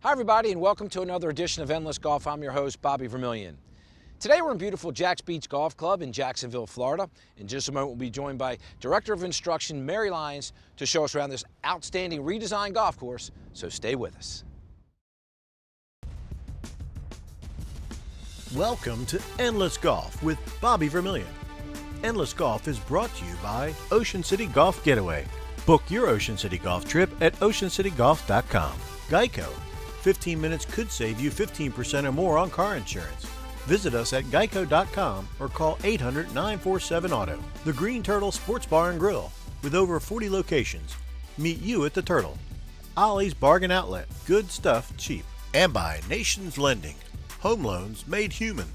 Hi everybody, and welcome to another edition of Endless Golf. I'm your host, Bobby Vermillion. Today we're in beautiful Jack's Beach Golf Club in Jacksonville, Florida. In just a moment we'll be joined by Director of Instruction Mary Lyons to show us around this outstanding redesigned golf course, so stay with us. Welcome to Endless Golf with Bobby Vermillion. Endless Golf is brought to you by Ocean City Golf Getaway. Book your Ocean City golf trip at oceancitygolf.com. Geico. 15 minutes could save you 15% or more on car insurance. Visit us at geico.com or call 800-947-AUTO. The Green Turtle Sports Bar and Grill. With over 40 locations. Meet you at the Turtle. Ollie's Bargain Outlet. Good stuff cheap. And by Nations Lending. Home loans made human.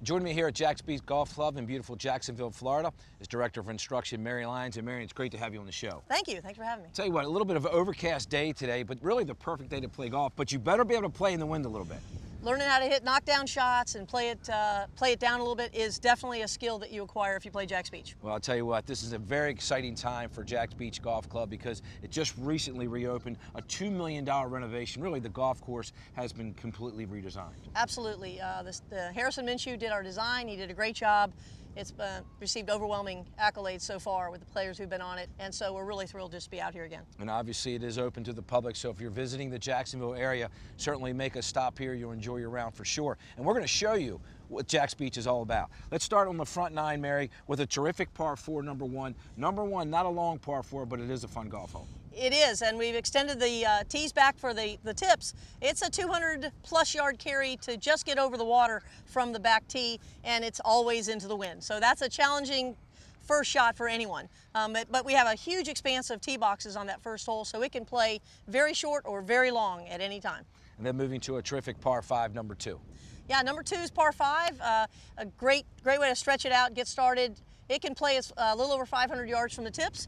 Joining me here at Jack's Beach Golf Club in beautiful Jacksonville, Florida is Director of Instruction Mary Lyons. And Mary, it's great to have you on the show. Thank you. Thanks for having me. Tell you what, a little bit of an overcast day today, but really the perfect day to play golf. But you better be able to play in the wind a little bit. Learning how to hit knockdown shots and play it down a little bit is definitely a skill that you acquire if you play Jack's Beach. Well, I'll tell you what, this is a very exciting time for Jack's Beach Golf Club because it just recently reopened, a $2 million renovation. Really, the golf course has been completely redesigned. Absolutely. The Harrison Minshew did our design. He did a great job. It's received overwhelming accolades so far with the players who've been on it, and so we're really thrilled just to be out here again. And obviously it is open to the public, so if you're visiting the Jacksonville area, certainly make a stop here. You'll enjoy your round for sure. And we're going to show you what Jack's Beach is all about. Let's start on the front nine, Mary, with a terrific par 4, number one. Number one, not a long par 4, but it is a fun golf hole. It is, and we've extended the tees back for the tips. It's a 200-plus yard carry to just get over the water from the back tee, and it's always into the wind. So that's a challenging first shot for anyone. But we have a huge expanse of tee boxes on that first hole, so it can play very short or very long at any time. And then moving to a terrific par 5, number 2. Yeah, number 2 is par 5. A great way to stretch it out, get started. It can play a little over 500 yards from the tips.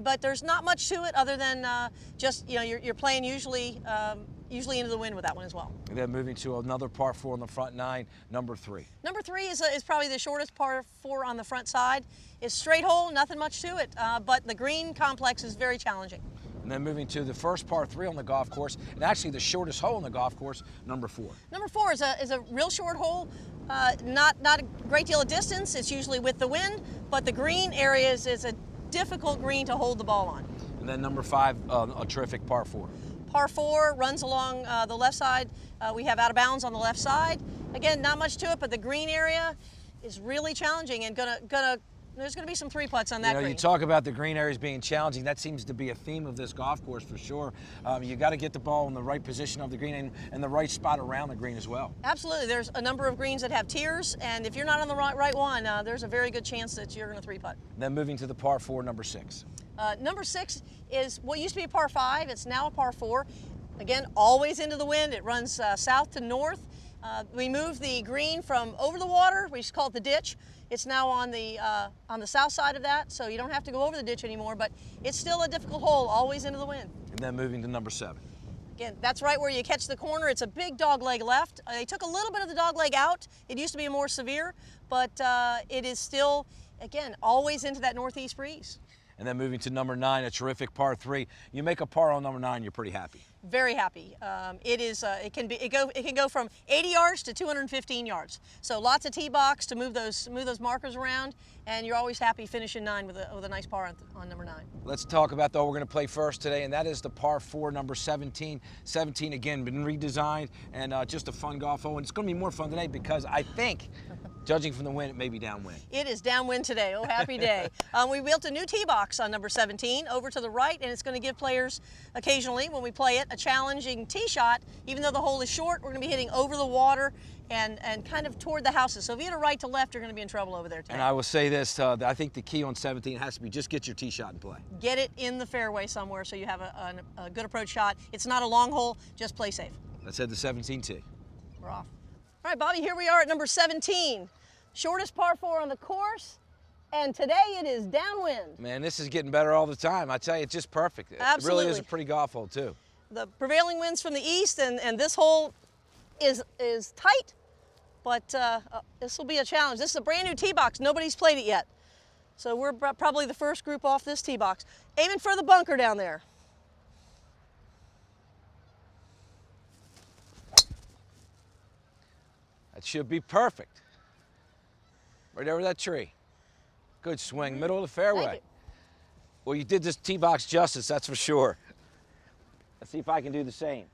But there's not much to it other than just, you're playing usually into the wind with that one as well. And then moving to another par 4 on the front nine, number 3. Number 3 is probably the shortest par 4 on the front side. It's straight hole, nothing much to it, but the green complex is very challenging. And then moving to the first par 3 on the golf course, and actually the shortest hole on the golf course, number 4. Number 4 is a real short hole, not a great deal of distance. It's usually with the wind, but the green area is a difficult green to hold the ball on. And then number 5, a terrific par 4. Par 4 runs along the left side. We have out of bounds on the left side. Again, not much to it, but the green area is really challenging, and there's gonna be some 3-putts on that green. You talk about the green areas being challenging. That seems to be a theme of this golf course for sure. You got to get the ball in the right position of the green and the right spot around the green as well. Absolutely. There's a number of greens that have tiers, and if you're not on the right one, there's a very good chance that you're going to 3-putt. Then moving to the par 4, number 6. Number 6 is what used to be a par 5. It's now a par 4. Again, always into the wind. It runs south to north. We moved the green from over the water. We just call it the ditch. It's now on the south side of that, so you don't have to go over the ditch anymore, but it's still a difficult hole, always into the wind. And then moving to number 7. Again, that's right where you catch the corner. It's a big dog leg left. They took a little bit of the dog leg out. It used to be more severe, but it is still, again, always into that northeast breeze. And then moving to number 9, a terrific par 3. You make a par on number 9, you're pretty happy. Very happy. It can go from 80 yards to 215 yards. So lots of tee box to move those markers around, and you're always happy finishing 9 with a nice par on number 9. Let's talk about the hole we're going to play first today, and that is the par 4, number 17. 17 again, been redesigned, and just a fun golf hole. And it's going to be more fun today because I think, judging from the wind, it may be downwind. It is downwind today. Oh, happy day. We built a new tee box on number 17 over to the right, and it's going to give players occasionally, when we play it, a challenging tee shot. Even though the hole is short, we're going to be hitting over the water and kind of toward the houses. So if you hit a right to left, you're going to be in trouble over there today. And I will say this, I think the key on 17 has to be just get your tee shot in play. Get it in the fairway somewhere so you have a good approach shot. It's not a long hole, just play safe. Let's head to 17 tee. We're off. All right, Bobby, here we are at number 17. Shortest par 4 on the course, and today it is downwind. Man, this is getting better all the time. I tell you, it's just perfect. Absolutely. It really is a pretty golf hole, too. The prevailing winds from the east, and this hole is tight, but this will be a challenge. This is a brand new tee box. Nobody's played it yet. So we're probably the first group off this tee box. Aiming for the bunker down there. That should be perfect. Right over that tree. Good swing, middle of the fairway. Thank you. Well, you did this tee box justice, that's for sure. Let's see if I can do the same.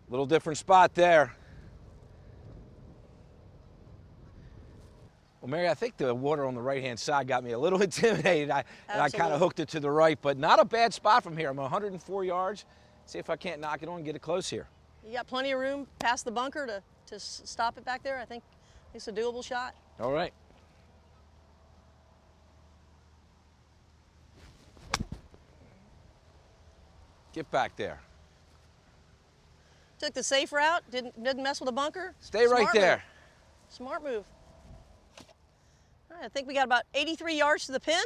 Little different spot there. Well, Mary, I think the water on the right-hand side got me a little intimidated. And I kind of hooked it to the right, but not a bad spot from here. I'm 104 yards. See if I can't knock it on and get it close here. You got plenty of room past the bunker to stop it back there. I think it's a doable shot. All right. Get back there. Took the safe route, didn't mess with the bunker. Stay right there. Move. Smart move. All right, I think we got about 83 yards to the pin.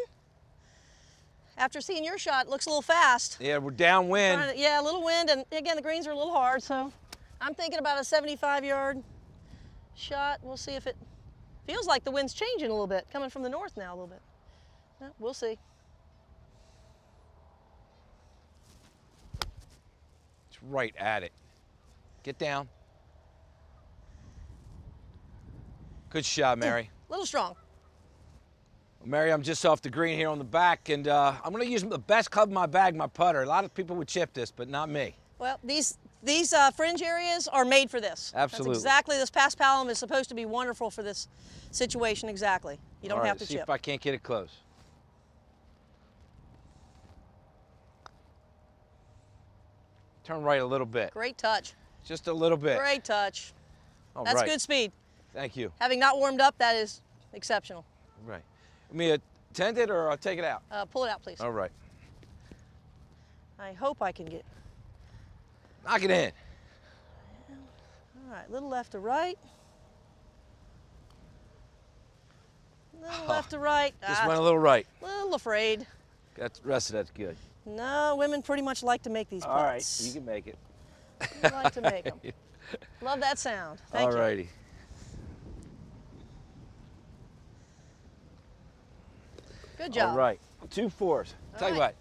After seeing your shot, it looks a little fast. Yeah, we're downwind. Yeah, a little wind, and again, the greens are a little hard, so I'm thinking about a 75-yard shot. We'll see if it feels like the wind's changing a little bit, coming from the north now a little bit. No, we'll see. It's right at it. Get down. Good shot, Mary. A little strong. Well, Mary, I'm just off the green here on the back, and I'm going to use the best club in my bag, my putter. A lot of people would chip this, but not me. Well, these fringe areas are made for this. Absolutely. That's exactly, this paspalum is supposed to be wonderful for this situation, exactly. You don't have to see chip. if I can't get it close. Turn right a little bit. Great touch. Just a little bit. Great touch. All That's right. good speed. Thank you. Having not warmed up, that is exceptional. Right. Want me to tend it or I'll take it out? Pull it out, please. All right. I hope I can get. Knock it in. All right, little left to right. Little left to right. Just went a little right. Little afraid. Got the rest of that's good. No, women pretty much like to make these putts. All right, you can make it. They like to make them. Love that sound. Thank you. All righty. Good job. All right. 2-4s. Tell you right. what.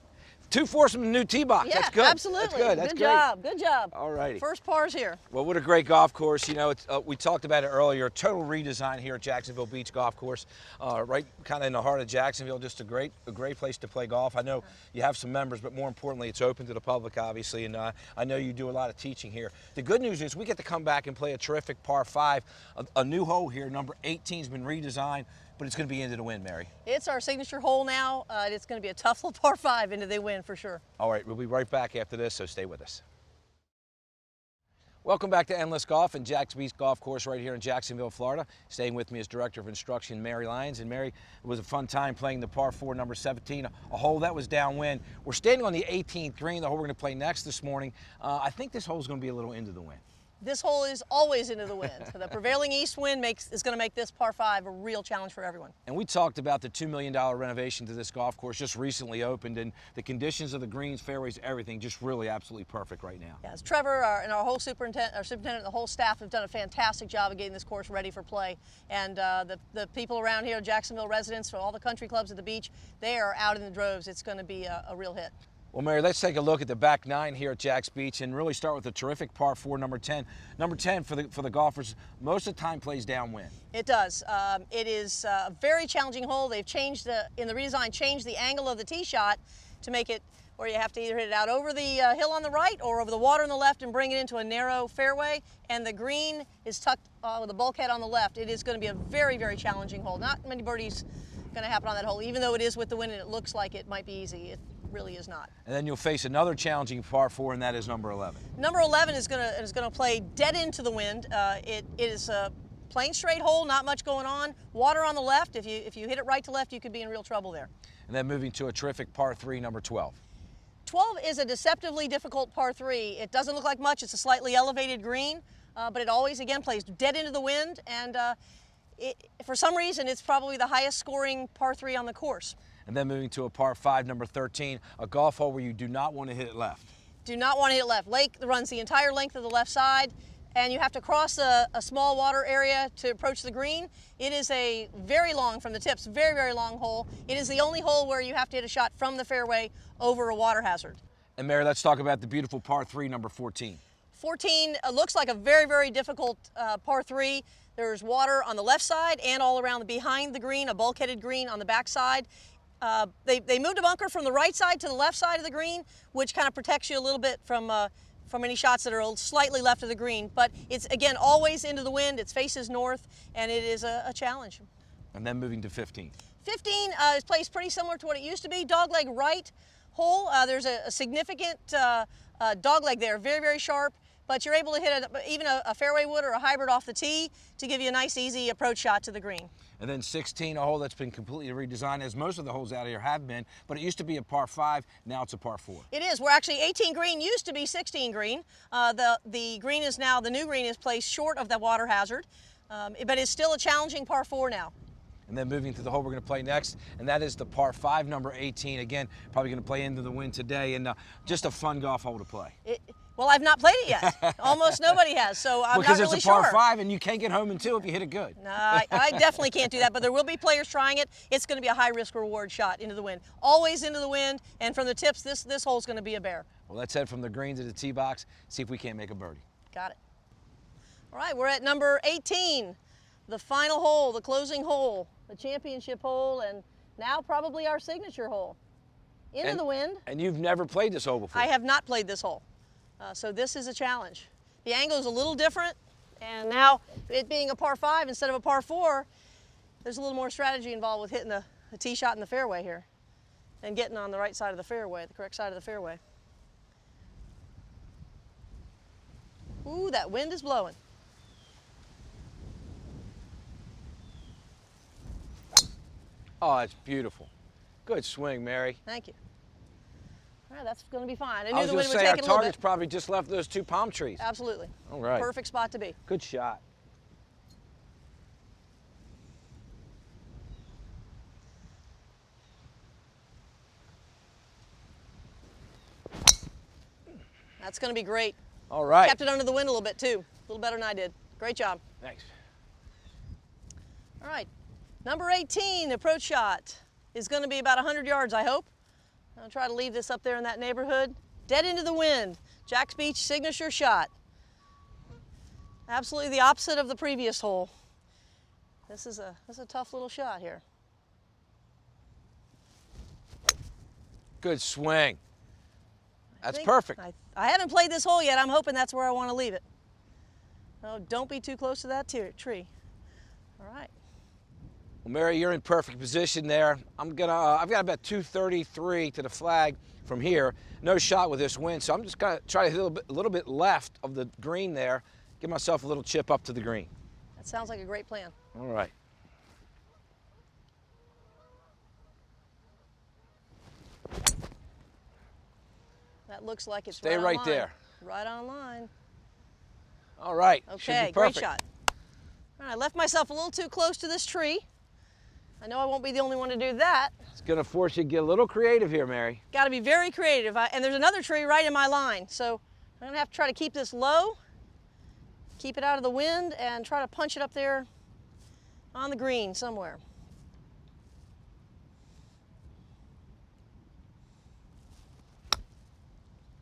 2-4s from the new tee box. Yeah, That's good. absolutely. That's good. That's good great. job. Good job. All righty. First par's here. Well, what a great golf course. You know, it's, we talked about it earlier. Total redesign here at Jacksonville Beach Golf Course. Right kind of in the heart of Jacksonville. Just a great place to play golf. I know you have some members, but more importantly, it's open to the public, obviously. And I know you do a lot of teaching here. The good news is we get to come back and play a terrific par 5. A new hole here. Number 18 has been redesigned, but it's going to be into the wind, Mary. It's our signature hole now. It's going to be a tough little par 5 into the wind for sure. All right, we'll be right back after this, so stay with us. Welcome back to Endless Golf and Jack's Beach Golf Course right here in Jacksonville, Florida. Staying with me is Director of Instruction, Mary Lyons. And Mary, it was a fun time playing the par 4, number 17, a hole that was downwind. We're standing on the 18th green, the hole we're going to play next this morning. I think this hole is going to be a little into the wind. This hole is always into the wind. So the prevailing east wind is going to make this par 5 a real challenge for everyone. And we talked about the $2 million renovation to this golf course just recently opened, and the conditions of the greens, fairways, everything just really absolutely perfect right now. Yes, Trevor and our whole superintendent, and the whole staff have done a fantastic job of getting this course ready for play. And the people around here, Jacksonville residents, from all the country clubs at the beach, they are out in the droves. It's going to be a real hit. Well, Mary, let's take a look at the back 9 here at Jack's Beach and really start with a terrific par 4, number 10. Number 10 for the golfers, most of the time plays downwind. It does. It is a very challenging hole. They've changed in the redesign, changed the angle of the tee shot to make it where you have to either hit it out over the hill on the right or over the water on the left and bring it into a narrow fairway. And the green is tucked with the bulkhead on the left. It is going to be a very, very challenging hole. Not many birdies going to happen on that hole, even though it is with the wind and it looks like it might be easy. It really is not. And then you'll face another challenging par 4, and that is number 11. Number 11 is going to play dead into the wind. It is a plain straight hole, not much going on. Water on the left. If you hit it right to left, you could be in real trouble there. And then moving to a terrific par 3, number 12. 12 is a deceptively difficult par 3. It doesn't look like much. It's a slightly elevated green, but it always, again, plays dead into the wind. And for some reason, it's probably the highest scoring par 3 on the course. And then moving to a par 5, number 13, a golf hole where you do not want to hit it left. Do not want to hit it left. Lake runs the entire length of the left side. and you have to cross a small water area to approach the green. It is a very long, from the tips, very, very long hole. It is the only hole where you have to hit a shot from the fairway over a water hazard. And Mary, let's talk about the beautiful par 3, number 14. 14 looks like a very, very difficult par 3. There's water on the left side and all around behind the green, a bulkheaded green on the back side. They moved a bunker from the right side to the left side of the green, which kind of protects you a little bit from any shots that are slightly left of the green. But it's, again, always into the wind. It faces north, and it is a challenge. And then moving to 15. 15 is placed pretty similar to what it used to be. Dogleg right hole. There's a significant dogleg there, very, very sharp. But you're able to hit even a fairway wood or a hybrid off the tee to give you a nice, easy approach shot to the green. And then 16, a hole that's been completely redesigned, as most of the holes out here have been, but it used to be a par 5, now it's a par 4. It is. We're actually 18 green used to be 16 green. The green is now, the new green is placed short of the water hazard, but it's still a challenging par 4 now. And then moving to the hole we're going to play next, and that is the par 5, number 18. Again, probably going to play into the wind today, and just a fun golf hole to play. Well, I've not played it yet. Almost nobody has, so I'm not really sure. Because it's a par 5, and you can't get home in 2 if you hit it good. No, I definitely can't do that, but there will be players trying it. It's going to be a high-risk reward shot into the wind. Always into the wind, and from the tips, this hole's going to be a bear. Well, let's head from the green to the tee box, see if we can't make a birdie. Got it. All right, we're at number 18, the final hole, the closing hole, the championship hole, and now probably our signature hole. Into the wind. And you've never played this hole before? I have not played this hole. So this is a challenge. The angle is a little different, and now it being a par 5 instead of a par 4, there's a little more strategy involved with hitting the tee shot in the fairway here and getting on the right side of the fairway, the correct side of the fairway. Ooh, that wind is blowing. Oh, it's beautiful. Good swing, Mary. Thank you. All right, that's going to be fine. I I knew was the going wind to would say, take our it a little target's bit. probably just left those 2 palm trees. Absolutely. All right. Perfect spot to be. Good shot. That's going to be great. All right. Kept it under the wind a little bit too. A little better than I did. Great job. Thanks. All right. Number 18, the approach shot is going to be about 100 yards, I hope. I'll try to leave this up there in that neighborhood. Dead into the wind. Jack's Beach signature shot. Absolutely the opposite of the previous hole. This is a tough little shot here. Good swing. That's perfect. I haven't played this hole yet. I'm hoping that's where I want to leave it. Oh, don't be too close to that tree. All right. Well, Mary, you're in perfect position there. I've got about 233 to the flag from here. No shot with this wind, so I'm just going to try to hit a little bit left of the green there, give myself a little chip up to the green. That sounds like a great plan. All right. That looks like it's Stay right on there. Right on line. All right. Okay, Should be great perfect. shot. All right, I left myself a little too close to this tree. I know I won't be the only one to do that. It's going to force you to get a little creative here, Mary. Got to be very creative. And there's another tree right in my line, so I'm going to have to try to keep this low, keep it out of the wind, and try to punch it up there on the green somewhere.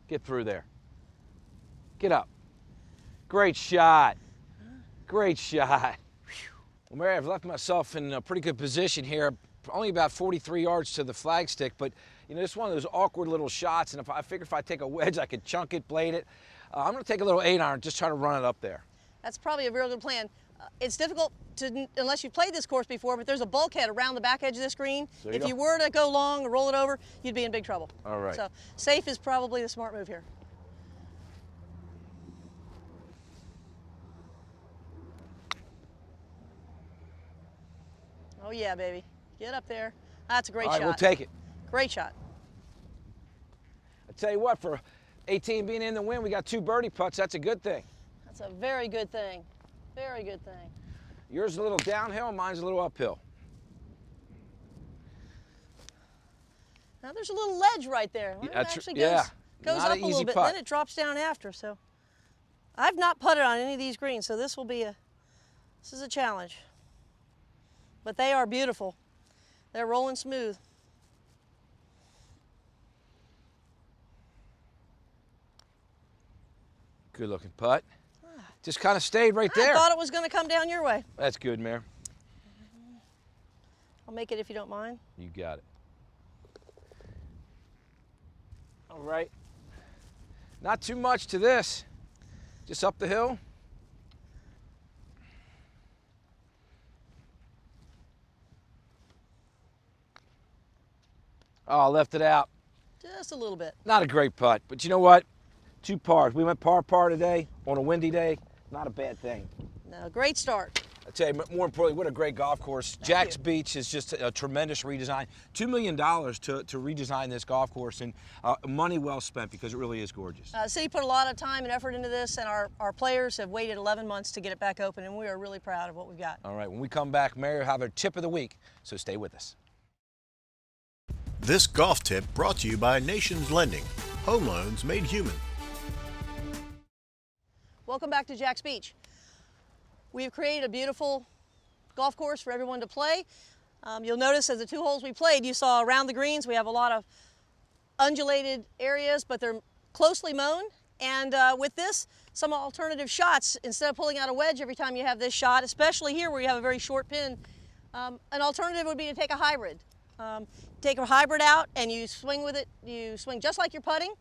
Get through there. Get up. Great shot. Great shot. Well, Mary, I've left myself in a pretty good position here. Only about 43 yards to the flagstick, but you know, it's one of those awkward little shots, and I figure if I take a wedge, I could chunk it, blade it. I'm going to take a little 8-iron, just try to run it up there. That's probably a real good plan. It's difficult to, unless you've played this course before, but there's a bulkhead around the back edge of this green. If you were to go long or roll it over, you'd be in big trouble. All right. So safe is probably the smart move here. Oh yeah, baby. Get up there. That's a great shot. All right, we'll take it. Great shot. I tell you what, for 18 being in the wind, we got 2 birdie putts. That's a good thing. That's a very good thing. Very good thing. Yours is a little downhill, mine's a little uphill. Now there's a little ledge right there. Well, Yeah, it actually yeah, goes not up an a little easy bit, putt. then it drops down after. So I've not putted on any of these greens, so this is a challenge. But they are beautiful. They're rolling smooth. Good looking putt. Just kind of stayed right there. I thought it was going to come down your way. That's good, Mare. I'll make it if you don't mind. You got it. All right. Not too much to this. Just up the hill. Oh, I left it out. Just a little bit. Not a great putt, but you know what? 2 pars. We went par today on a windy day. Not a bad thing. No, great start. I tell you, more importantly, what a great golf course. Jack's Beach is just a tremendous redesign. $2 million to redesign this golf course, and money well spent because it really is gorgeous. The city put a lot of time and effort into this, and our players have waited 11 months to get it back open, and we are really proud of what we've got. All right, when we come back, Mary will have our tip of the week, so stay with us. This golf tip brought to you by Nations Lending. Home loans made human. Welcome back to Jack's Beach. We've created a beautiful golf course for everyone to play. You'll notice as the 2 holes we played, you saw around the greens, we have a lot of undulated areas, but they're closely mown. And with this, some alternative shots, instead of pulling out a wedge every time you have this shot, especially here where you have a very short pin, an alternative would be to take a hybrid. Take a hybrid out and you swing with it. You swing just like you're putting,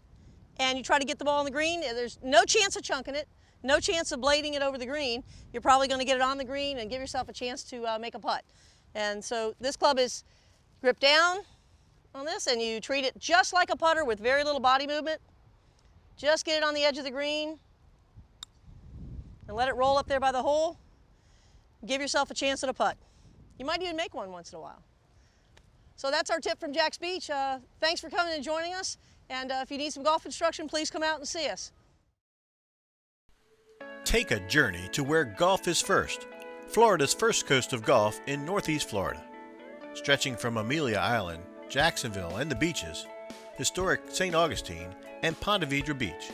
and you try to get the ball on the green. There's no chance of chunking it, no chance of blading it over the green. You're probably going to get it on the green and give yourself a chance to make a putt. And so this club is gripped down on this, and you treat it just like a putter with very little body movement. Just get it on the edge of the green and let it roll up there by the hole. Give yourself a chance at a putt. You might even make one once in a while. So that's our tip from Jack's Beach. Thanks for coming and joining us. And if you need some golf instruction, please come out and see us. Take a journey to where golf is first. Florida's first coast of golf in Northeast Florida. Stretching from Amelia Island, Jacksonville and the beaches, historic St. Augustine and Ponte Vedra Beach,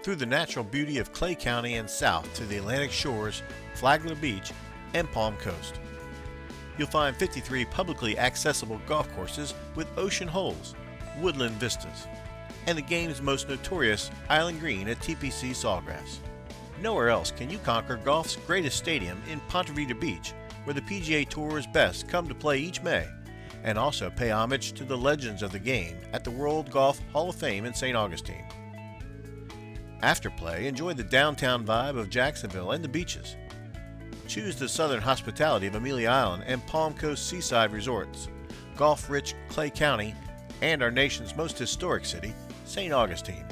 through the natural beauty of Clay County and south to the Atlantic Shores, Flagler Beach, and Palm Coast. You'll find 53 publicly accessible golf courses with ocean holes, woodland vistas, and the game's most notorious Island Green at TPC Sawgrass. Nowhere else can you conquer golf's greatest stadium in Ponte Vedra Beach, where the PGA Tour's best come to play each May, and also pay homage to the legends of the game at the World Golf Hall of Fame in St. Augustine. After play, enjoy the downtown vibe of Jacksonville and the beaches. Choose the southern hospitality of Amelia Island and Palm Coast Seaside Resorts, golf-rich Clay County, and our nation's most historic city, St. Augustine.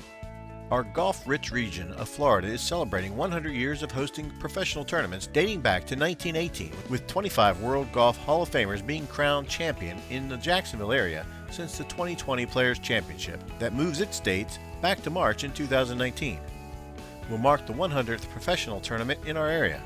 Our golf-rich region of Florida is celebrating 100 years of hosting professional tournaments dating back to 1918, with 25 World Golf Hall of Famers being crowned champion in the Jacksonville area since the 2020 Players' Championship that moves its dates back to March in 2019. Will mark the 100th professional tournament in our area.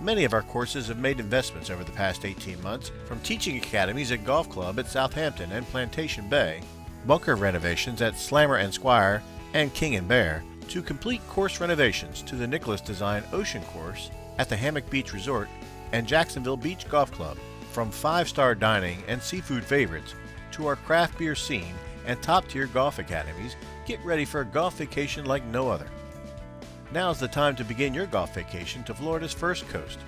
Many of our courses have made investments over the past 18 months, from teaching academies at Golf Club at Southampton and Plantation Bay, bunker renovations at Slammer and Squire and King and Bear, to complete course renovations to the Nicholas Design Ocean Course at the Hammock Beach Resort and Jacksonville Beach Golf Club. From 5-star dining and seafood favorites to our craft beer scene and top-tier golf academies, get ready for a golf vacation like no other. Now's the time to begin your golf vacation to Florida's first coast.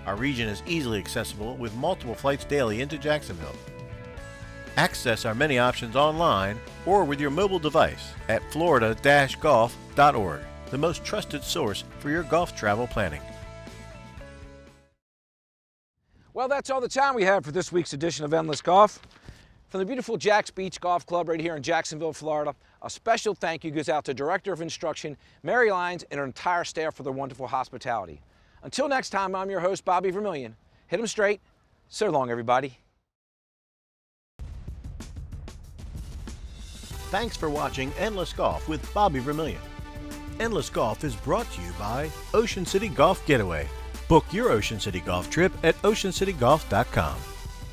Our region is easily accessible with multiple flights daily into Jacksonville. Access our many options online or with your mobile device at florida-golf.org, the most trusted source for your golf travel planning. Well, that's all the time we have for this week's edition of Endless Golf. From the beautiful Jack's Beach Golf Club right here in Jacksonville, Florida, a special thank you goes out to Director of Instruction, Mary Lyons, and her entire staff for their wonderful hospitality. Until next time, I'm your host, Bobby Vermillion. Hit 'em straight. So long, everybody. Thanks for watching Endless Golf with Bobby Vermillion. Endless Golf is brought to you by Ocean City Golf Getaway. Book your Ocean City golf trip at oceancitygolf.com.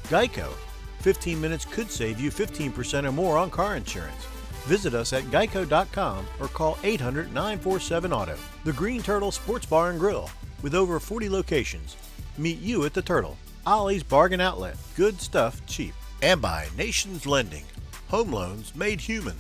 Geico. 15 minutes could save you 15% or more on car insurance. Visit us at geico.com or call 800-947-AUTO. The Green Turtle Sports Bar and Grill, with over 40 locations. Meet you at the Turtle, Ollie's Bargain Outlet. Good stuff cheap. And by Nations Lending, home loans made human.